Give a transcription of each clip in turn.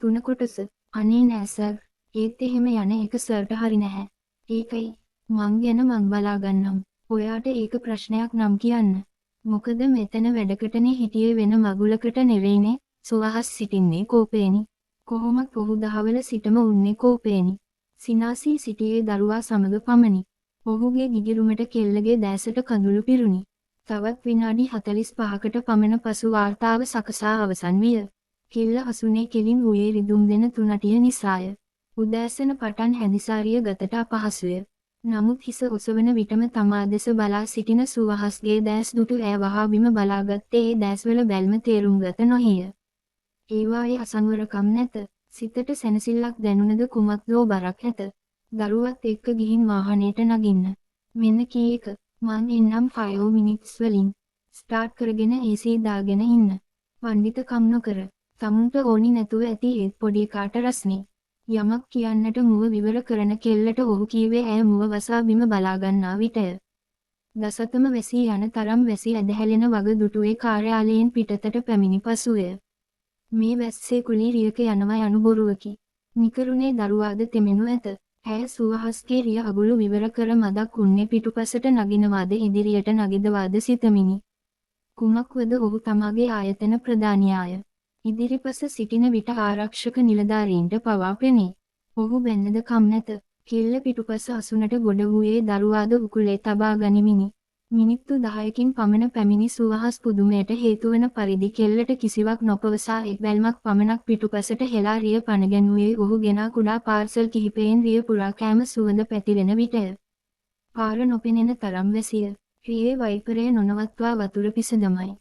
3 කොටස. අනේ නෑ සර්. ඒත් එහෙම යන එක සර්ට හරි නැහැ. ඒකයි. මං ගැන මං බලා ගන්නම්. ඔයාට ඒක ප්‍රශ්නයක් නම් කියන්න. මොකද මෙතන වැඩකටනේ හිටියේ වෙන මගුලකට නෙවෙයිනේ. සුවහස් සිටින්නේ කෝපේනි. කොහොමත් ඔහු දහවල සිටම උන්නේ කෝපේනි. සිනාසී සිටියේ දරුවා සමග පමණි. ඔහුගේ ගිගිරුමට කෙල්ලගේ දැසට කඳුළු පිරුණි. තවත් විනාඩි 45කට පමණ පසු වාර්තාව සකසා අවසන් විය. කෙල්ල හසුනේ කෙලින් වූයේ රිදුම් දෙන තුනටිය නිසාය. උදෑසන පටන් හැඳිසාරිය ගතට අපහසුය. නමුත් හිස ඔසවන විටම තමා දෙස බලා සිටින සුවහස්ගේ දැස් දුටු ඈ වහා බිම බලාගත්තේ ඒ දැස්වල බැල්ම තේරුම් ගත නොහිය. ඒවායේ අසංවරකම් නැත. සිතට සැනසෙල්ලක් දැනුණද කුමක්දෝ බරක් ඇත. දරුවත් එක්ක ගිහින් වාහනේට නගින්න. මෙන්න කී එක. මං එන්නම් 5 minutes වලින්. ස්ටාර්ට් කරගෙන AC දාගෙන ඉන්න. පඬිතකම් නොකර. තමුන්ට ඕනි නැතුව ඇති ඒත් පොඩි කාට රස්නේ. යමක් කියන්නට මුව විවර කරන කෙල්ලට ඔහු කීවේ ඇය මුව වසා බිම බලා ගන්නා විටය. දසතම වැසී යන තරම් වැසි ඇදහැලෙන වග දුටුවේ කාර්යාලයෙන් පිටතට පැමිණි පසුය. මේ වැස්සේ කුලී රියක යනවා යනු බොරුවකි. නිකරුණේ දරුවාද තෙමෙනු ඇත. ඇය සුවහස්ගේ රිය අගුළු විවර කර මදක් උන්නේ පිටුපසට නගිනවාද ඉදිරියට නගිදවාද සිතමිනි. කුමක්වද ඔහු තමාගේ ආයතන ප්‍රධානියාය. ඉදිරිපස සිටින විට ආරක්ෂක නිලධාරීන්ට පවා පෙනේ. ඔහු බැන්නද කම් නැත. කෙල්ල පිටුපස අසුනට ගොඩ වූයේ දරුවාද උකුලේ තබා ගනිමිනි. මිනිත්තු 10කින් පමණ පැමිණි සුවහස් පුදුමයට හේතුවන පරිදි කෙල්ලට කිසිවක් නොපවසා එක් බැල්මක් පමණක් පිටුපසට හෙලා රිය පනගැන්වුවේ ඔහු ගෙනා කුඩා පාර්සල් කිහිපයෙන් රිය පුරා කෑම සුවඳ පැතිරෙන විටය. පාර නොපෙනෙන තරම් වැසිය. රියේ වයිපරය නොනවත්වා වතුර පිසදමයි.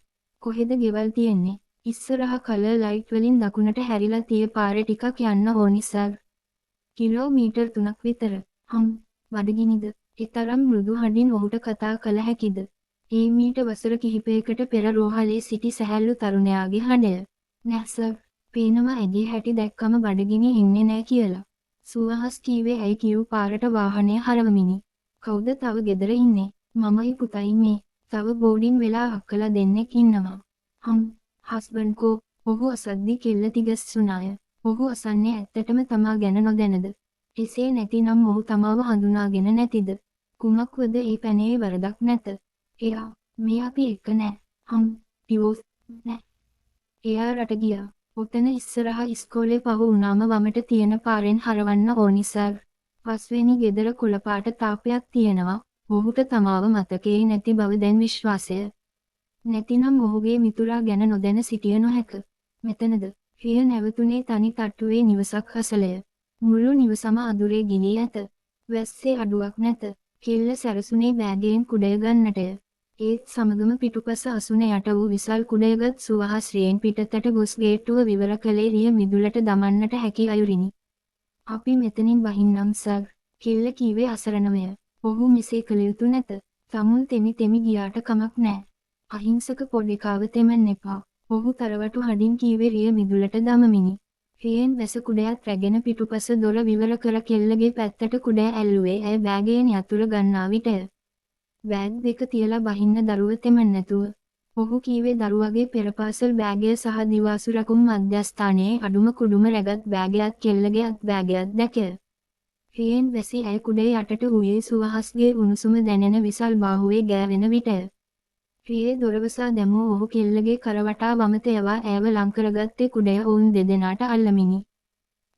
කොහෙද ගෙවල් තියෙන්නේ? ඉස්සරහ කලර් ලයිට් වලින් දකුණට හැරිලා තිය පාරේ ටිකක් යන්න ඕනි සර්. කිලෝමීටර් 3ක් විතර. බඩගිනිද? ඒ තරම් මෘදු හඬින් ඔහුට කතා කළ හැකිද? ඒ මීට වසර කිහිපයකට පෙර රෝහලේ සිටි සැහැල්ලු තරුණයාගේ හඬය. නෑ සර්. පේනවා ඇගේ හැටි දැක්කම බඩගිනි එන්නේ නෑ කියලා. සුවහස් කීවේ ඇයි කියූ පාරට වාහනය හරවමිනි. කවුද තව ගෙදර ඉන්නේ? මමයි පුතයි මේ. තව බෝඩින් වෙලා අක්කලා දෙන්නෙක් ඉන්නවා. හස්බන්ඩ්කෝ. ඔහු අසද්දි කෙල්ල තිගස්සුනාය. ඔහු අසන්නේ ඇත්තටම තමා ගැන නොදැනද? එසේ නැතිනම් ඔහු තමාව හඳුනාගෙන නැතිද? කුමක්වද ඒ පැනේ වරදක් නැත. එයා මේ අපි එක්ක නෑ. ඩිවෝස් නෑ. එයා රට ගියා. ඔතන ඉස්සරහා ඉස්කෝලේ පහු වුණාම වමට තියෙන පාරෙන් හරවන්න ඕනි සර්. පස්වෙනි ගෙදර කොළපාට තාපයක් තියෙනවා. ඔහුට තමාව මතකයේ නැති බව දැන් විශ්වාසය. නැතිනම් ඔහුගේ මිතුරා ගැන නොදැන සිටිය නොහැක. මෙතනද? රිය නැවතුනේ තනි තට්ටුවේ නිවසක් අසලය. මුළු නිවසම අඳුරේ ගිලී ඇත. වැස්සේ අඩුවක් නැත. කෙල්ල සැරසුනේ බෑගයෙන් කුඩය ගන්නටය. ඒත් සමගම පිටුපස අසුන යට වූ විසල් කුඩයගත් සුවහස් රියෙන් පිටතට ගොස් ගේට්ටුව විවර කළේ රිය මිදුලට දමන්නට හැකි අයුරිනි. අපි මෙතනින් වහින්නම් සර්. කෙල්ල කීවේ අසරණමය. ඔහු මෙසේ කළ යුතු නැත. තමුන් තෙමි ගියාට කමක් නෑ. අහිංසක පොඩිකාව තෙමන්න එපා. ඔහු තරවටු හඬින් කීවේ රිය මිදුලට දමමිනි. රියෙන් වැස කුඩයත් රැගෙන පිටුපස දොර විවර කර කෙල්ලගේ පැත්තට කුඩය ඇල්ලුවේ ඇය බෑගයෙන් යතුරු ගන්නා විටය. බෑග් දෙක තියලා බහින්න දරුව තෙමන්න නැතුව. ඔහු කීවේ දරුවගේ පෙරපාසල් බෑගය සහ දිවාසු රකුම් මධ්‍යස්ථානයේ අඩුම කුඩුම රැගත් බෑගයත් කෙල්ලගේ අත් බෑගයත් දැකය. රියෙන් වැසි ඇය කුඩේ යටට වූයේ සුවහස්ගේ උණුසුම දැනෙන විසල් බාහුවේ ගෑවෙන විටය. රියේ දොරවසා දැමූ ඔහු කෙල්ලගේ කරවටා වමත යවා ඇව ලං කරගත්තේ කුඩය ඔවුන් දෙදෙනාට අල්ලමිනි.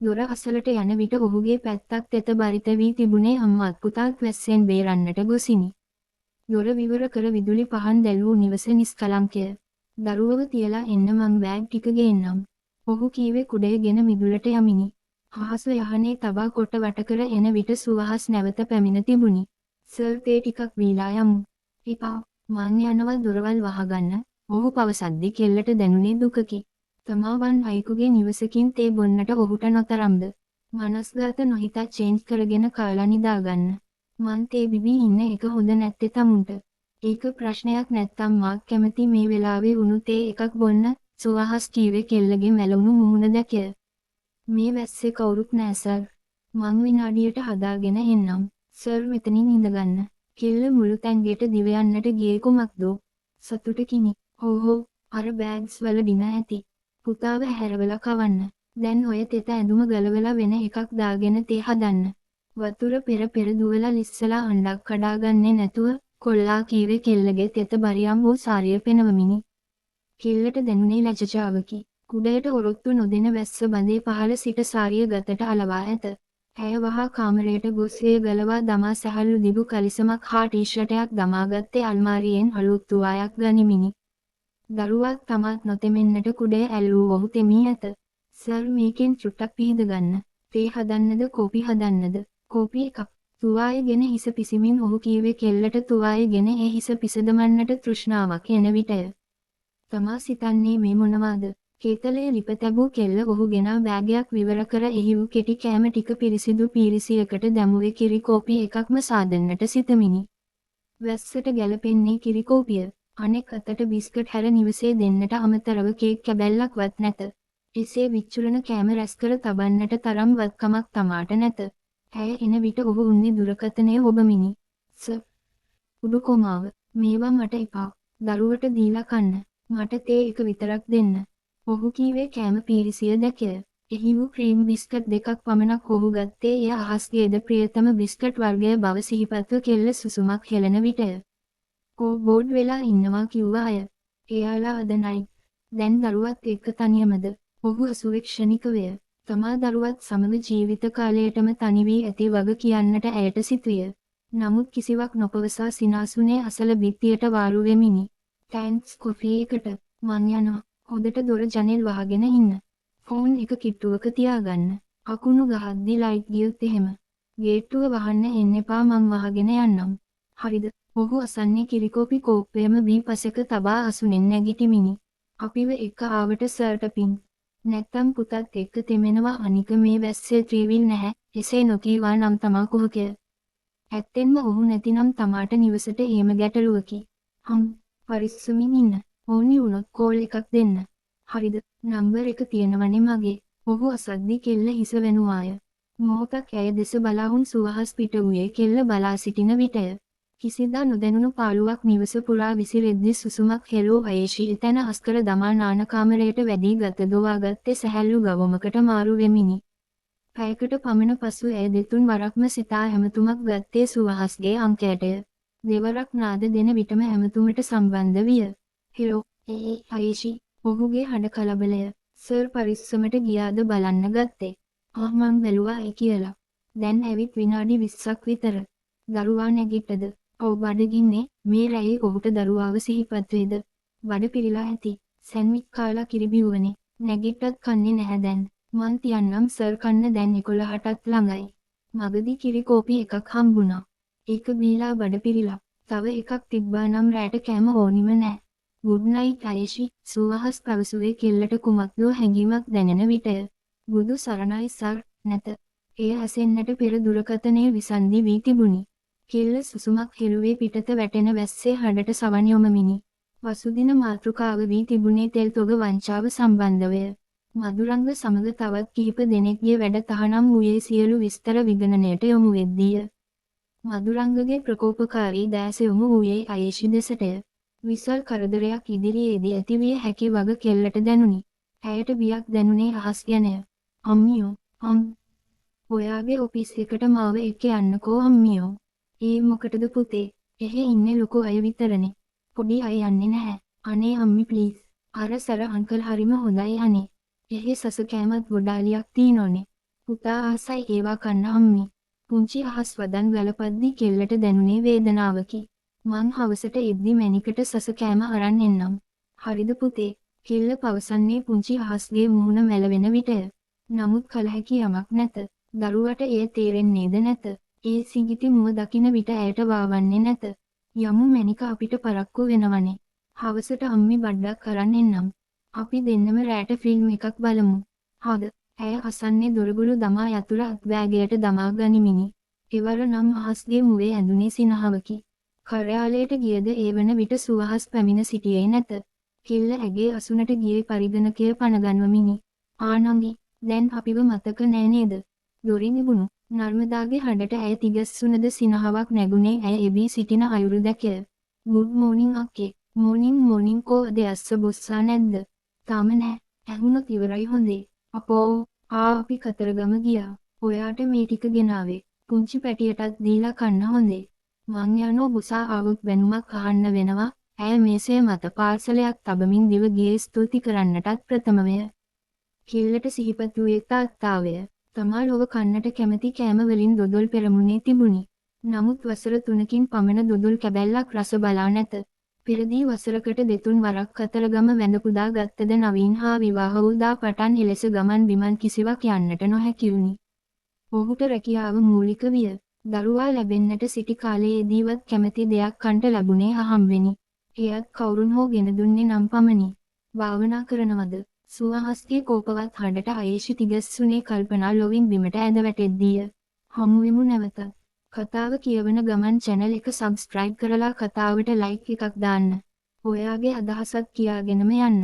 දොර අසලට යන විට ඔහුගේ පැත්තක් තෙත බරිත වී තිබුණේ අම්මාත් පුතාත් වැස්සෙන් බේරන්නට ගොසිනි. දොර විවර කර විදුලි පහන් දැල්වූ නිවස නිස්කලංකය. දරුවව තියලා එන්න මං බෑග් ටික ගේන්නම්. ඔහු කීවේ කුඩය ගෙන මිදුලට යමිනි. හාස යහනේ තබා කොට වට කර එන විට සුවහස් නැවත පැමිණ තිබුණි. සර් තේ ටිකක් බීලා යමු. එපා. මං යනවා දොරවල් වහගන්න. ඔහු පවසද්දි කෙල්ලට දැනුනේ දුකකි. තමාවන් අයෙකුගේ නිවසකින් තේ බොන්නට ඔහුට නොතරම්ද. මනස්ගත නොහිතා චේන්ජ් කරගෙන කාලා නිදාගන්න. මං තේ බිබී ඉන්න එක හොඳ නැත්තේ තමුන්ට. ඒක ප්‍රශ්නයක් නැත්තම් මා කැමති මේ වෙලාවේ උණු තේ එකක් බොන්න. සුවහස් කීවේ කෙල්ලගේ මැලුණු මුහුණ දැකය. මේ වැස්සේ කවුරුත් නෑ සර්. මං විනාඩියට හදාගෙන එන්නම්. සර් මෙතනින් ඉඳගන්න. කෙල්ල මුළු තැන්ගෙට දිව යන්නට ගියේ කුමක්දෝ? සතුටකිනි. හෝ අර බෑග්ස් වල දින ඇති. පුතාව හැරවලා කවන්න. දැන් ඔය තෙත ඇඳුම ගලවලා වෙන එකක් දාගෙන තේ හදන්න. වතුර පෙර දුවලා ලිස්සලා අඬක් කඩාගන්නේ නැතුව කොල්ලා කීවේ කෙල්ලගේ තෙත බරියම් වූ සාරිය පෙනවමිනි. කෙල්ලට දැනුනේ ලැජ්ජාවකි. කුඩයට ඔරොත්තු නොදෙන වැස්ස බඳේ පහළ සිට සාරිය ගතට අලවා ඇත. ඇය වහා කාමරයට ගොස් එය ගලවා දමා සැහැල්ලු දිගු කලිසමක් හා ටී-ෂර්ටයක් දමාගත්තේ අල්මාරියෙන් අලුත් තුවායක් ගනිමිනි. දරුවක් තමාත් නොතෙමෙන්නට කුඩය ඇල්ලූ ඔහු තෙමී ඇත. සර් මේකෙන් චුට්ටක් පිහිද ගන්න. තේ හදන්නද කෝපි හදන්නද? කෝපි එකක්. තුවාය ගෙන හිස පිසිමින් ඔහු කීවේ කෙල්ලට තුවාය ගෙන ඒ හිස පිසදමන්නට තෘෂ්ණාවක් එන විටය. තමා සිතන්නේ මේ මොනවාද? කේතලයේ ලිප තැබූ කෙල්ල ඔහු ගෙනා බෑගයක් විවර කර එහි වූ කෙටි කෑම ටික පිරිසිදු පීරිසියකට දැමුවේ කිරි කෝපි එකක්ම සාදන්නට සිතමිනි. වැස්සට ගැලපෙන්නේ කිරි කෝපිය. අනෙක් අතට බිස්කට් හැර නිවසේ දෙන්නට අමතරව කේක් කැබැල්ලක්වත් නැත. එසේ විච්චුලන කෑම රැස් කර තබන්නට තරම් වත්කමක් තමාට නැත. ඇය එන විට ඔහු උන්නේ දුරකථනය ඔබමිනි. උඩු කොමාව, මේවා මට එපා. දරුවට දීලා කන්න. මට තේ එක විතරක් දෙන්න. ඔහු කීවේ කෑම පීරිසිය දැකය. එහි වූ ක්‍රීම් බිස්කට් දෙකක් පමණක් ඔහු ගත්තේ එය අහස්ගේද ප්‍රියතම බිස්කට් වර්ගය බව සිහිපත්ව කෙල්ල සුසුමක් හෙළන විටය. බෝඩ් වෙලා ඉන්නවා කිව්වා අය. එයාලා අද නයිට්. දැන් දරුවත් එක්ක තනියමද? ඔහු අසුවෙක්ෂණිකවය. තමා දරුවත් සමග ජීවිත කාලයටම තනි වී ඇති වග කියන්නට ඇයට සිතුවිය. නමුත් කිසිවක් නොපවසා සිනාසුනේ අසල බිත්තියට වාරු වෙමිනි. තෑන්ක්ස් කොෆි එකට. මං යනවා. හොදට දොර ජනෙල් වහගෙන ඉන්න. ෆෝන් එක කිට්ටුවක තියාගන්න. අකුණු ගහද්දි ලයිට් ගියොත් එහෙම. ගේට්ටුව වහන්න එන්න එපා මං වහගෙන යන්නම්. හරිද? ඔහු අසන්නේ කිරිකෝපි කෝප්පයම වී පසෙක තබා අසුනෙන් නැගිටිමිනි. අපිව එක ආවට සර්ට පින්. නැත්තම් පුතත් එක්ක තෙමෙනවා අනික මේ වැස්සේ ත්‍රීවිල් නැහැ. එසේ නොකීවා නම් තමා කුහකය. ඇත්තෙන්ම ඔහු නැතිනම් තමාට නිවසට එහෙම ගැටලුවකි. පරිස්සමින් ඉන්න. ඕනි වුණොත් කෝල් එකක් දෙන්න. හරිද? නම්බර් එක තියෙනවනේ මගේ. ඔහු අසද්දි කෙල්ල හිස වෙනුවාය. මොහොතක් ඇය දෙස බලාහුන් සුවහස් පිට වූයේ කෙල්ල බලා සිටින විටය. කිසිදා නොදැනුණු පාළුවක් නිවස පුරා විසිරෙද්දි සුසුමක් හෙළෝ අයේෂී තැන අස්කර දමා නාන කාමරයට වැඩි ගත දොවාගත්තේ සැහැල්ලු ගවමකට මාරු වෙමිනි. පැයකට පමණ පසු ඇය දෙතුන් වරක්ම සිතා ඇමතුමක් ගත්තේ සුවහස්ගේ අංකයටය. දෙවරක් නාද දෙන විටම ඇමතුමට සම්බන්ධ විය. හෙලෝ, අයේෂී, ඔහුගේ හඬ කලබලය. සර් පරිස්සමට ගියාද බලන්න ගත්තේ. මං බැලුවා ඒ කියලා. දැන් ඇවිත් විනාඩි 20ක් විතර. දරුවා නැගිටද? ඔව් බඩගින්නේ. මේ රැයේ ඔහුට දරුවාව සිහිපත් වේද? බඩ පිරিলা ඇති. සැන්විච් කාලා කිරි බිව්වනේ. නැගිට්ටත් කන්නේ නැහැ දැන්. මං තියන්නම් සර් කන්න දැන් 11ටත් ළඟයි. මගදී කිරි කෝපි එකක් හම්බුණා. ඒක බීලා බඩ පිරিলা. තව එකක් තිබ්බා නම් රැට කෑම ඕනිම නැහැ. Good night අයේෂී. සුවහස් පැවසුවේ කෙල්ලට කුමක්දෝ හැඟීමක් දැනෙන විටය. බුදු සරණයි සර්. නැත. එය ඇසෙන්නට පෙර දුරකථනයේ විසන්දි වී තිබුණි. කෙල්ල සුසුමක් හෙළුවේ පිටත වැටෙන වැස්සේ හඬට සවන් යොමමිනි. වසුදින මාතෘකාව වී තිබුණේ තෙල් තොග වංචාව සම්බන්ධවය. මදුරංග සමග තවත් කිහිප දෙනෙක්ගේ වැඩ තහනම් වූයේ සියලු විස්තර විගණනයට යොමු වෙද්දීය. මදුරංගගේ ප්‍රකෝපකාරී දැස යොමු වූයේ අයේෂි දෙසටය. විසල් කරදරයක් ඉදිරියේදී ඇතිවිය හැකි වග කෙල්ලට දැනුනි. ඇයට බියක් දැනුනේ අහස් ගැනය. අම්මියෝ, ඔයාගේ ඔෆිස් එකට මාව එක්ක යන්නකෝ අම්මියෝ. ඒ මොකටද පුතේ? එහෙ ඉන්නේ ලොකු අය විතරනේ. පොඩි අය යන්නේ නැහැ. අනේ අම්මි ප්ලීස්. අර සර අංකල් හරිම හොඳයි අනේ. එහෙ සස කෑමත් ගොඩාලියක් තියනෝනේ. පුතා ආසයි ඒවා කන්න අම්මි. පුංචි අහස් වදන් ගලපද්දි කෙල්ලට දැනුනේ වේදනාවකි. මං හවසට එද්දි මැනිකට සස කෑම අරන් එන්නම්. හරිද පුතේ? කෙල්ල පවසන්නේ පුංචි අහස්ගේ මුහුණ මැලවෙන විටය. නමුත් කල හැකි යමක් නැත. දරුවට එය තේරෙන්නේද නැත. ඒ සිඟිති මුව දකින විට ඇයට වාවන්නේ නැත. යමු මැනික අපිට පරක්කු වෙනවනේ. හවසට අම්මි බඩක් අරන් එන්නම්. අපි දෙන්නම රැට ෆිල්ම් එකක් බලමු. හොඳ. ඇය අසන්නේ දොරගුළු දමා යතුර අත්බෑගයට දමා ගනිමිනි. එවර නම් අහස්ගේ මුවේ ඇඳුනේ සිනහවකි. කාර්යාලයට ගියද ඒ වන විට සුවහස් පැමිණ සිටියේ නැත. කෙල්ල ඇගේ අසුනට ගියේ පරිගණකය පනගන්වමිනි. ආනංගි, දැන් අපිව මතක නෑ නේද? දොරින් ඉබුණු නර්මදාගේ හඬට ඇය තිගස්සුනද සිනහවක් නැගුණේ ඇය එබී සිටින අයුරු දැකය. ගුඩ් මෝනින් අක්කේ. මෝනින් කෝ අද ඇස්ස බොස්සා නැද්ද? තාම නෑ. ඇහුණොත් ඉවරයි හොඳේ. අපෝ අපි කතරගම ගියා. ඔයාට මේ ටික ගෙනාවේ. පුංචි පැටියටත් දීලා කන්න හොඳේ. මං යනෝ බුසා ආවොත් වෙනුමක් අහන්න වෙනවා. ඇය මේසේ මත පාර්සලයක් තබමින් දිව ගියේ ස්තුති කරන්නටත් ප්‍රථමවය. කිල්ලට සිහිපත් වූ තාත්තාවය. තමා ලොව කන්නට කැමති කෑම වලින් දොදොල් පෙරමුණේ තිබුණි. නමුත් වසර 3කින් පමණ දොදොල් කැබැල්ලක් රස බලා නැත. පෙරදී වසරකට දෙතුන් වරක් කතරගම වැඳ පුදා ගත්තද නවීන් හා විවාහ වූ දා පටන් එලෙස ගමන් බිමන් කිසිවක් යන්නට නොහැකි වුණි. ඔහුට රැකියාව මූලික විය. දරුවා ලැබෙන්නට සිටි කාලයේදීවත් කැමති දෙයක් කන්ට ලැබුණේ අහම්බෙනි. එයත් කවුරුන් හෝ ගෙන දුන්නේ නම් පමණි. භාවනා කරනවද? සුවහස්ගේ කෝපවත් හඬට අයේෂි තිගස්සුනේ කල්පනා ලොවින් බිමට ඇද වැටෙද්දීය. හමුවෙමු නැවතත්. කතාව කියවන ගමන් channel එක subscribe කරලා කතාවට like එකක් දාන්න. ඔයාගේ අදහසත් කියාගෙනම යන්න.